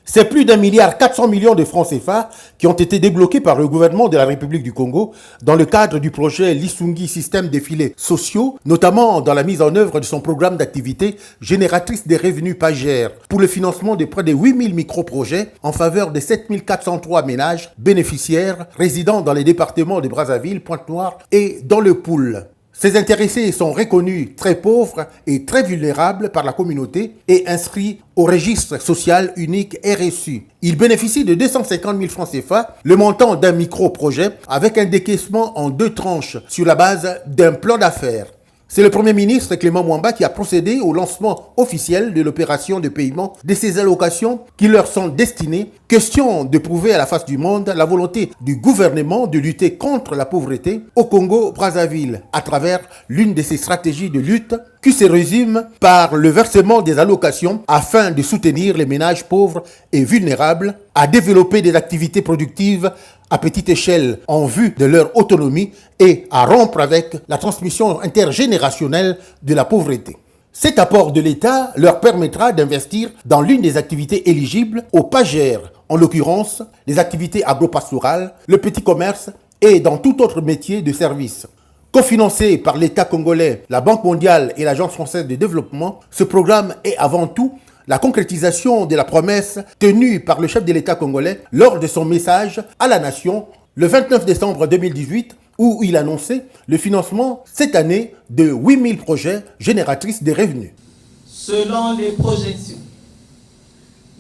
C'est plus d'1,4 milliard de francs CFA qui ont été débloqués par le gouvernement de la République du Congo dans le cadre du projet Lisungi Système des filets sociaux, notamment dans la mise en œuvre de son programme d'activité génératrice des revenus PAGER pour le financement de près de 8000 micro-projets en faveur de 7403 ménages bénéficiaires résidant dans les départements de Brazzaville, Pointe-Noire et dans le Poul. Ces intéressés sont reconnus très pauvres et très vulnérables par la communauté et inscrits au registre social unique RSU. Ils bénéficient de 250 000 francs CFA, le montant d'un micro-projet, avec un décaissement en 2 tranches sur la base d'un plan d'affaires. C'est le Premier ministre Clément Mwamba qui a procédé au lancement officiel de l'opération de paiement de ces allocations qui leur sont destinées. Question de prouver à la face du monde la volonté du gouvernement de lutter contre la pauvreté au Congo-Brazzaville à travers l'une de ses stratégies de lutte qui se résume par le versement des allocations afin de soutenir les ménages pauvres et vulnérables à développer des activités productives à petite échelle en vue de leur autonomie et à rompre avec la transmission intergénérationnelle de la pauvreté. Cet apport de l'État leur permettra d'investir dans l'une des activités éligibles au PAGER, en l'occurrence les activités agro-pastorales, le petit commerce et dans tout autre métier de service. Cofinancé par l'État congolais, la Banque mondiale et l'Agence française de développement, ce programme est avant tout la concrétisation de la promesse tenue par le chef de l'État congolais lors de son message à la nation le 29 décembre 2018 où il annonçait le financement cette année de 8000 projets génératrices de revenus. Selon les projections,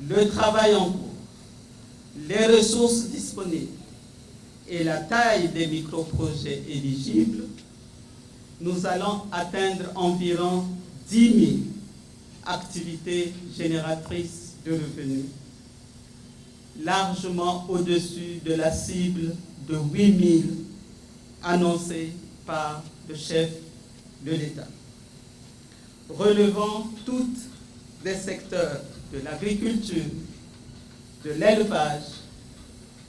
le travail en cours, les ressources disponibles et la taille des micro-projets éligibles, nous allons atteindre environ 10 000 activités génératrices de revenus, largement au-dessus de la cible de 8000 annoncée par le chef de l'État. Relevant tous les secteurs de l'agriculture, de l'élevage,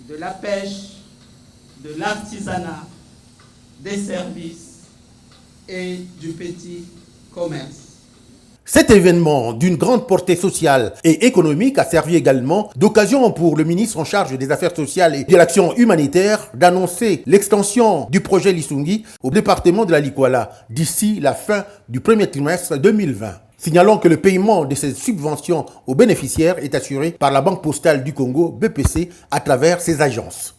de la pêche, de l'artisanat, des services et du petit commerce. Cet événement d'une grande portée sociale et économique a servi également d'occasion pour le ministre en charge des Affaires sociales et de l'action humanitaire d'annoncer l'extension du projet Lisungi au département de la Likuala d'ici la fin du premier trimestre 2020. Signalons que le paiement de ces subventions aux bénéficiaires est assuré par la Banque postale du Congo, BPC, à travers ses agences.